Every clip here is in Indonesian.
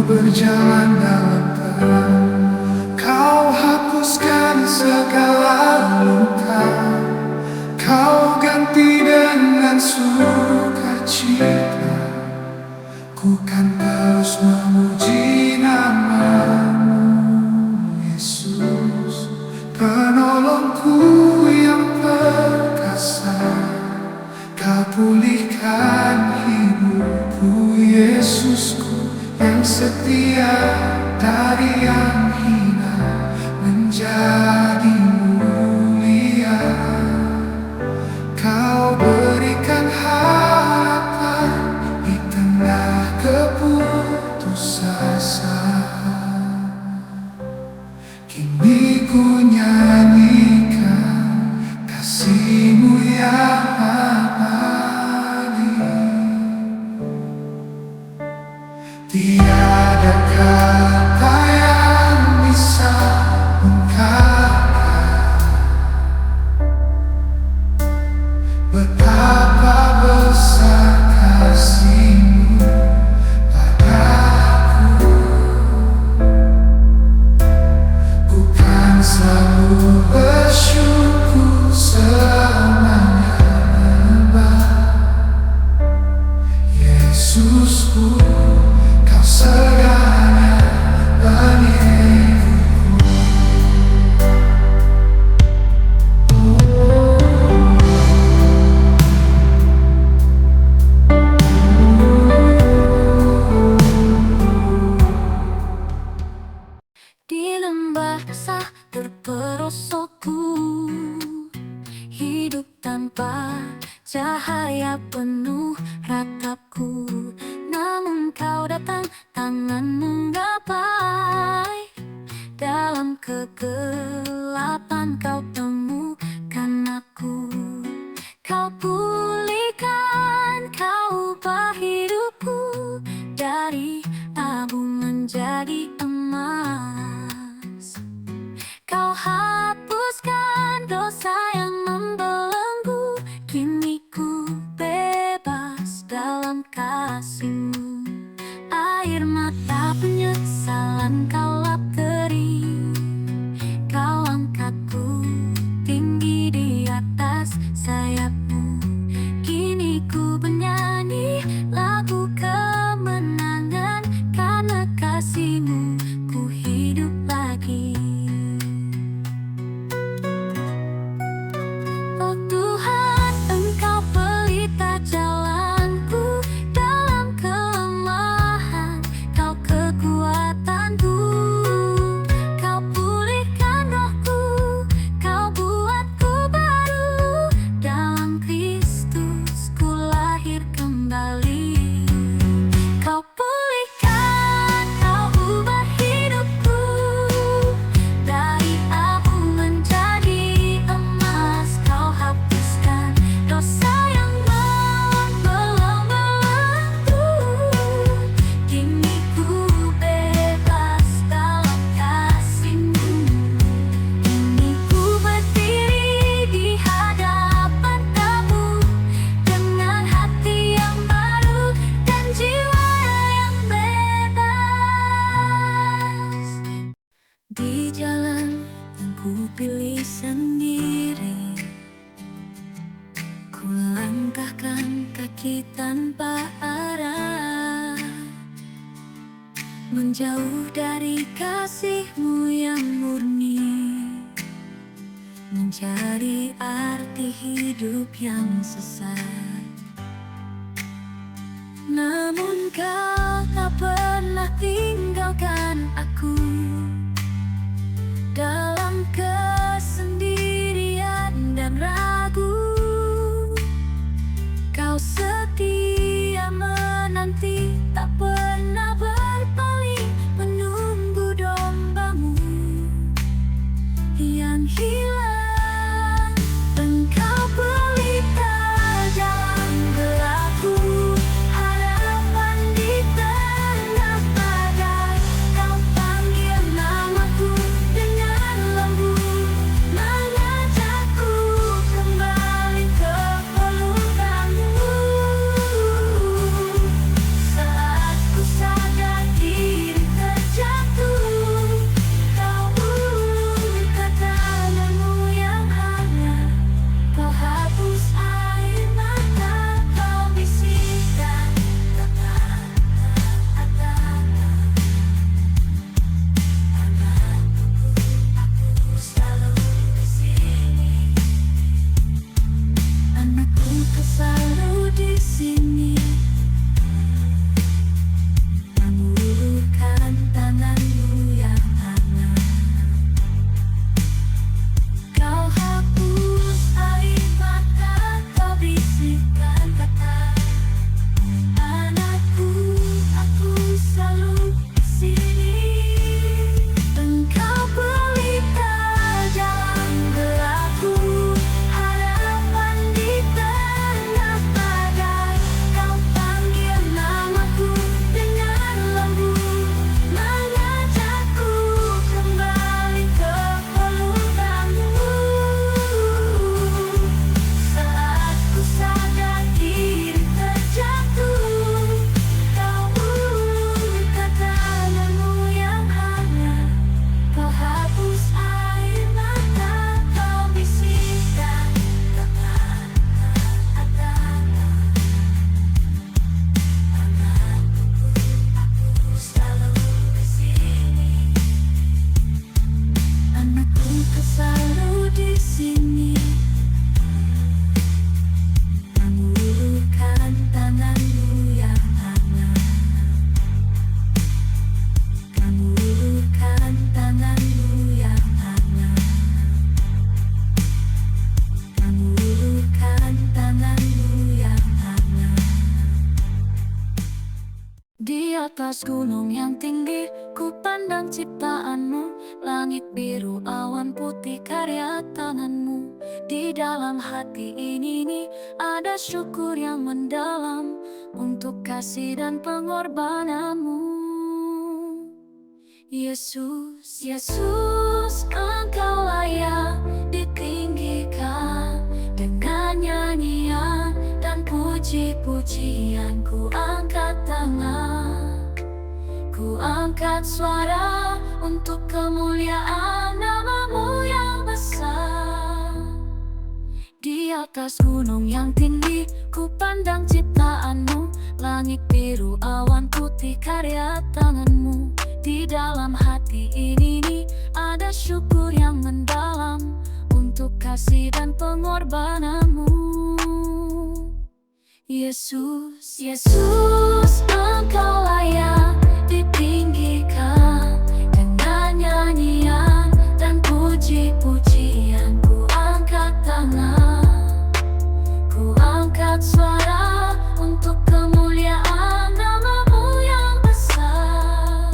berjalan dalam terang. Kau hapuskan segala luka, Kau ganti dengan sukacita. Ku kan terus memuji nama-Mu, Yesus, penolongku yang perkasa. Kau pulihkan hidupku, Yesusku yang setia, dari yang hina menjadi mulia. Kau berikan harapan di tengah keputusasaan. Kini ku nyanyikan kasih-Mu yang abadi. Tiada kata yang bisa mengungkapkan betapa besar kasih-Mu padaku. Ku kan selalu bersyukur selamanya, Yesusku, Kau segalanya bagi. Di lembah resah terperosokku, hidup tanpa cahaya penuh ratapku. Namun Kau datang, tangan-Mu gapai. Dalam kegelapan Kau temukan aku. Kau pulihkan, Kau ubah hidupku, dari abu menjadi emas. Kau hapuskan dosa yang membelenggu, kini ku bebas dalam kasih-Mu. Air mata penyesalan Kau lap kering. Kau angkatku tinggi di atas sayap-Mu. Kini ku bernyanyi lagu kemenangan, karena kasih-Mu ku hidup lagi. Oh Tuhan, Engkau pelita jalanku, dalam kelemahan Kau kekuatanku. Kau pulihkan rohku, Kau buatku baru, dalam Kristus ku lahir kembali. Kau pulihkan, Kau ubah hidupku, dari abu menjadi emas. Kau hapuskan dosa yang membelenggu, kini ku bebas dalam kasih-Mu. Kini ku berdiri di hadapan Kamu, dengan hati yang baru dan jiwa yang bebas. Di jalan yang ku pilih sendiri, ku langkahkan kaki tanpa arah, menjauh dari kasih-Mu yang murni, mencari arti hidup yang sesat. Namun Kau tak pernah tinggalkan aku. Dalam kesendirian dan ragu, Kau setia menanti, tak pernah berpaling, menunggu domba-Mu yang hilang. Engkau pelita jalan gelapku, harapan di tengah badai. Kau panggil namaku dengan lembut, mengajakku kembali. Di atas gunung yang tinggi, ku pandang ciptaanmu. Langit biru, awan putih, karya tanganmu. Di dalam hati ini ada syukur yang mendalam untuk kasih dan pengorbananmu. Yesus, Yesus, Engkau layak ditinggikan. Dengan nyanyian dan puji-pujian ku angkat tangan, ku angkat suara untuk kemuliaan nama-Mu yang besar. Di atas gunung yang tinggi, ku pandang ciptaanmu. Langit biru, awan putih, karya tanganmu. Di dalam hati ini ada syukur yang mendalam untuk kasih dan pengorbananmu. Yesus, Yesus, Engkau layak ditinggikan. Dengan nyanyian dan puji-pujian ku angkat tangan, ku angkat suara untuk kemuliaan nama-Mu yang besar.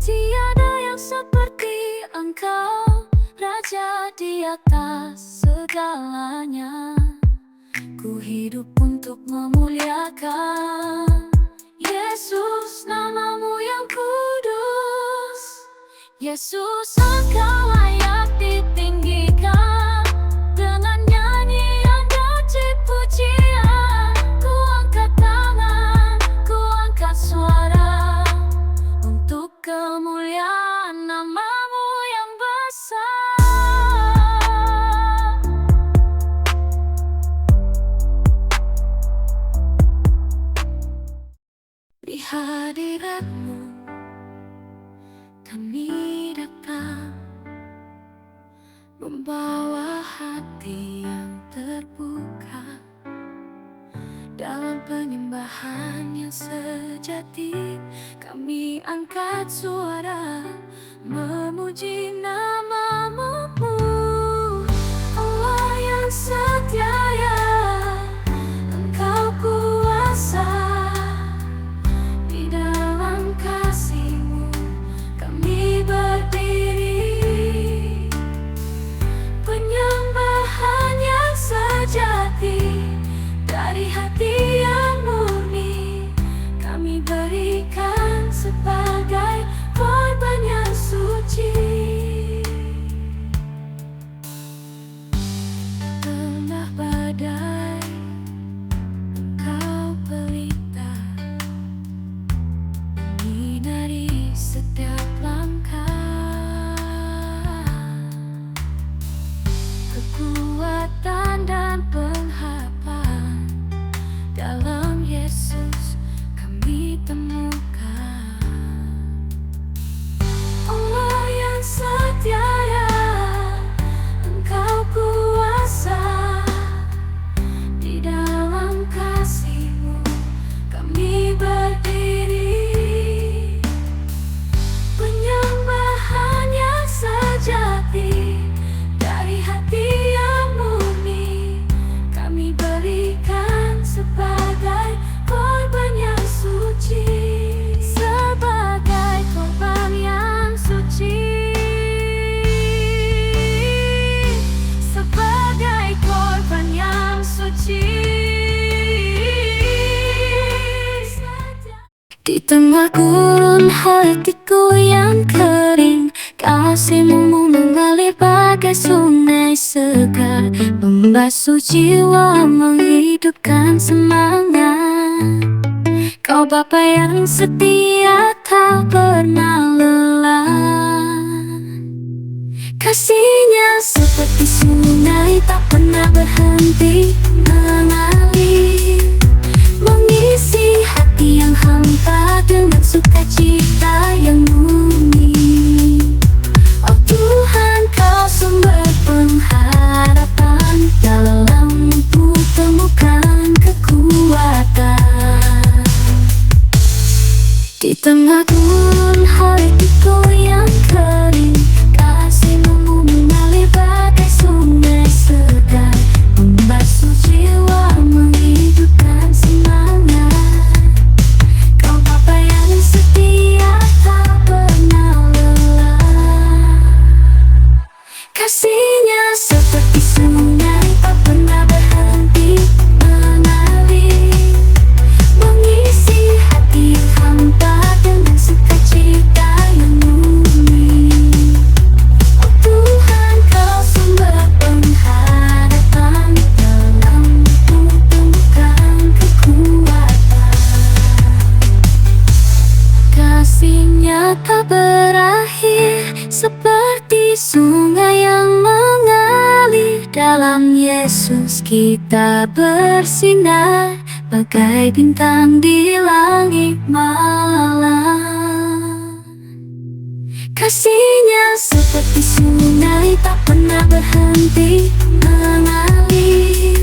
Tiada yang seperti Engkau, Raja di atas segalanya. Ku hidup untuk memuliakan Yesus, nama-Mu yang kudus. Yesus, Engkau layak ditinggikan. Dengan nyanyian dan puji-pujian ku angkat tangan, ku angkat suara untuk kemuliaan nama-Mu yang besar. Di hadirat-Mu kami datang, membawa hati yang terbuka. Dalam penyembahan yang sejati, kami angkat suara memuji nama-Mu. Allah yang setia, ya Engkau kuasa. Di dalam kasih-Mu kami berdiri, penyembahan yang sejati dari hati yang murni kami berikan sebagai korban yang suci. Tengah badai Engkau pelita, menyinari setiap langkah. Kekuatan dan pengharapan dalam Yesus kami temukan. Allah yang setia, ya Engkau kuasa. Di dalam kasih-Mu kami berdiri, penyembahan yang sejati dari hati yang murni kami berikan sebagai korban yang suci. Sebagai korban yang suci, sebagai korban yang suci. Di tengah gurun hatiku yang kering, kasih-Mu mengalir bagai sungai segar, membasuh jiwa, menghidupkan semangat. Kau Bapa yang setia, tak pernah lelah. Kasih-Nya seperti sungai, tak pernah berhenti mengalir, mengisi hati yang hampa dengan sukacita yang murni. Oh Tuhan, Kau sumber pengharapan, dalam-Mu temukan kekuatan. Di tengah gurun hatiku yang kering, kasih-Mu mengalir bagai sungai segar, membasuh jiwa, menghidupkan semangat. tak berakhir, seperti sungai yang mengalir. Dalam Yesus kita bersinar, bagai bintang di langit malam. Kasih-Nya seperti sungai tak pernah berhenti mengalir,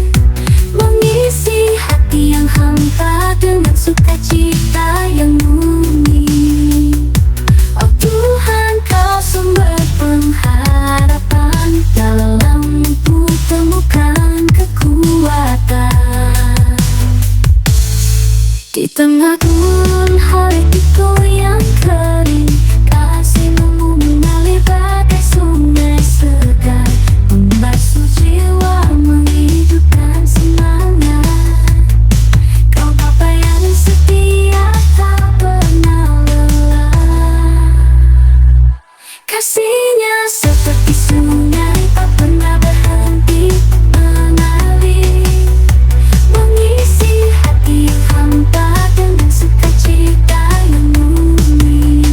mengisi hati yang hampa dengan sukacita yang murni. Oh Tuhan, Kau sumber pengharapan, dalam-Mu temukan kekuatan. Di tengah gurun hatiku yang kering, kasih-Mu mengalir bagai sungai segar, membasuh jiwa, menghidupkan semangat. Kau Bapa yang setia, tak pernah lelah. Kasih-Nya seperti sungai tak pernah berhenti mengalir, mengisi hati yang hampa dengan sukacita yang murni.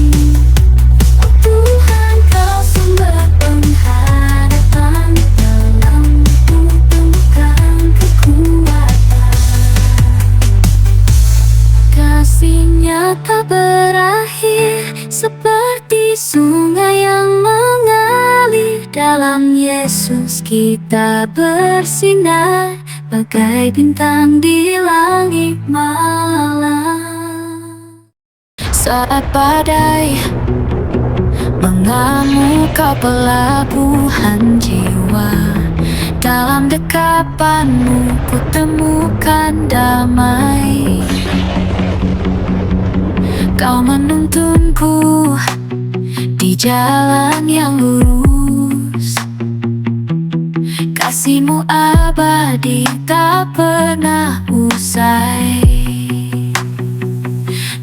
Oh Tuhan, Kau sumber pengharapan, dalam-Mu temukan kekuatan. Kasih-Nya tak berakhir, seperti sungai yang mengalir. Dalam Yesus kita bersinar, bagai bintang di langit malam. Saat badai mengamuk, Kau pelabuhan jiwa. Dalam dekapan-Mu ku temukan damai. Kau menuntunku di jalan yang lurus. Kasih-Mu abadi tak pernah usai.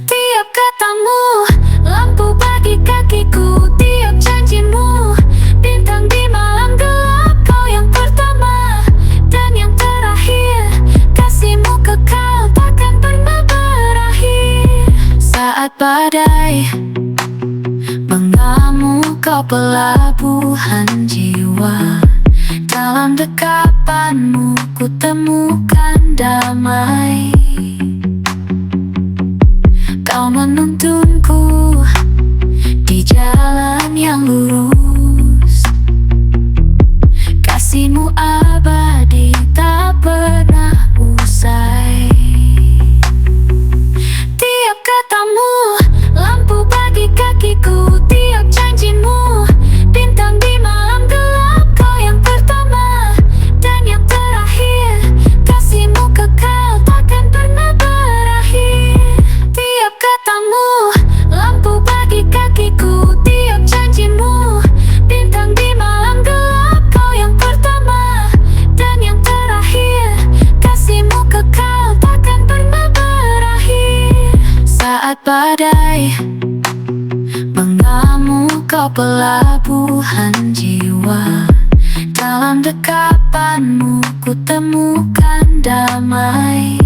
Tiap kata-Mu lampu bagi kakiku, tiap janji-Mu bintang di malam gelap. Kau yang pertama dan yang terakhir, kasih-Mu kekal takkan pernah berakhir. Saat badai mengamuk, Kau pelabuhan jiwa. Dalam dekapan-Mu ku temukan damai. Kau menuntunku di jalan yang lurus. Kasih-Mu abadi tak pernah usai. Tiap kata-Mu lampu bagi kakiku, tiap janji-Mu bintang di malam gelap. Kau yang pertama dan yang terakhir, kasih-Mu kekal takkan pernah berakhir. Tiap kata-Mu lampu bagi kakiku, tiap janji-Mu bintang di malam gelap. Kau yang pertama dan yang terakhir, kasih-Mu kekal takkan pernah berakhir. Saat badai mengamuk, Kau pelabuhan jiwa. Dalam dekapan-Mu ku temukan damai.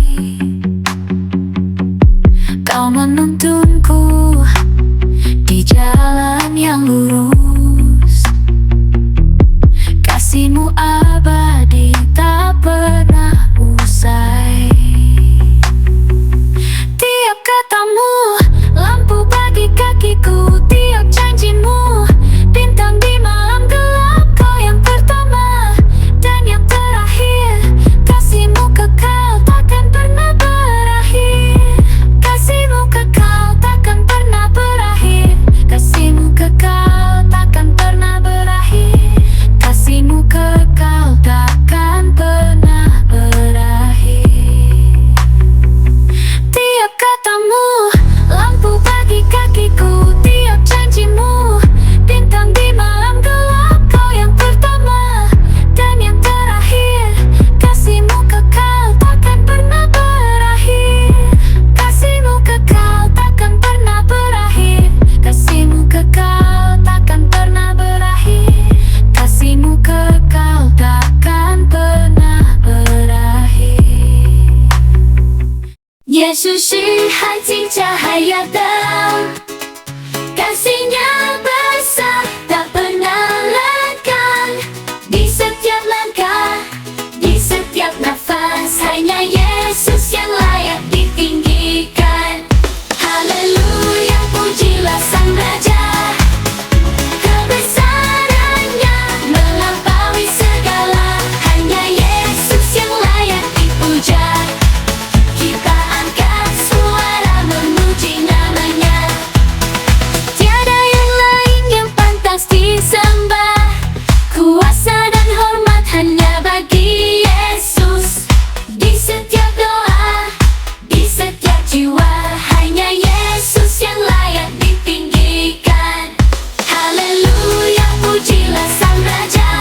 Kau menuntunku di jalan yang lurus. Kasih-Mu abadi tak pernah usai. Tiap kata-Mu lampu bagi kakiku, tiap janji-Mu bintang di malam gelap. Kau yang pertama dan yang terakhir, kasih-Mu kekal takkan pernah berakhir. Kasih-Mu kekal takkan pernah berakhir. Kasih-Mu kekal Haleluya, pujilah Sang Raja. Kebesarannya melampaui segala. Hanya Yesus yang layak dipuja. Kita angkat suara memuji namanya. Tiada yang lain yang pantas disembah. Kuasa dan hormat hanya bagi Yesus. Di setiap doa, di setiap jiwa, hanya Yesus yang layak ditinggikan. Haleluya, pujilah Sang Raja.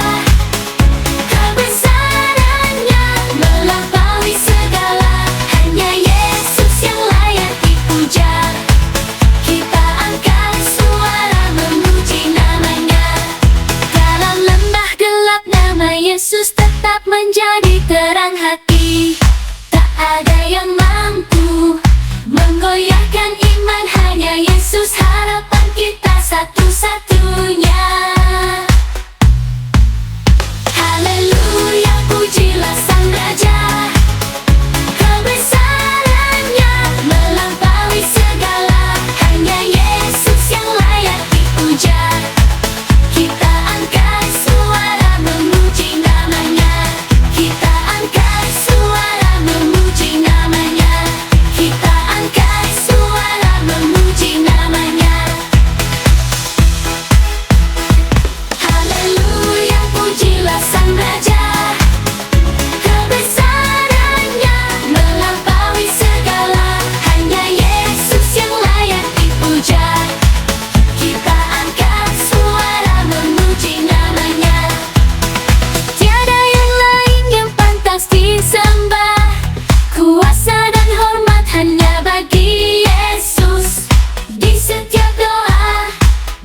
Kebesarannya melampaui segala. Hanya Yesus yang layak dipuja. Kita angkat suara memuji namanya. Dalam lembah gelap, nama Yesus tetap menjadi terang hati. Tak ada yang mampu menggoyahkan iman. Hanya Yesus harapan kita satu-satunya. Haleluya, pujilah Sang Raja. Kebesarannya melampaui segala. Hanya Yesus yang layak dipuja. Kita angkat suara memuji namanya. Kita angkat suara memuji namanya. Kita angkat suara memuji namanya. Haleluya, pujilah Sang Raja. Kebesarannya melampaui segala. Hanya Yesus yang layak dipuja. Kita angkat suara memuji namanya. Tiada yang lain yang pantas disembah. Kuasa dan hormat hanya bagi Yesus. Di setiap doa,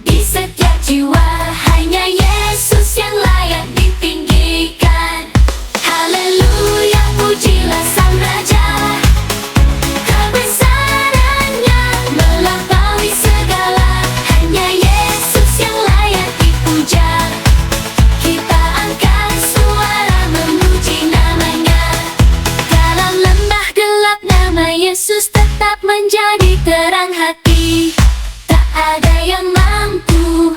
di setiap jiwa, hanya Yesus yang layak ditinggikan. Haleluya, pujilah Sang Raja. Kebesarannya melampaui segala. Hanya Yesus yang layak dipuja. Kita angkat suara memuji namanya. Dalam lembah gelap, nama Yesus tetap menjadi terang hati. Tak ada yang mampu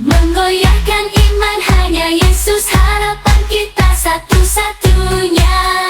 menggoyahkan iman. Hanya Yesus harapan kita satu-satunya.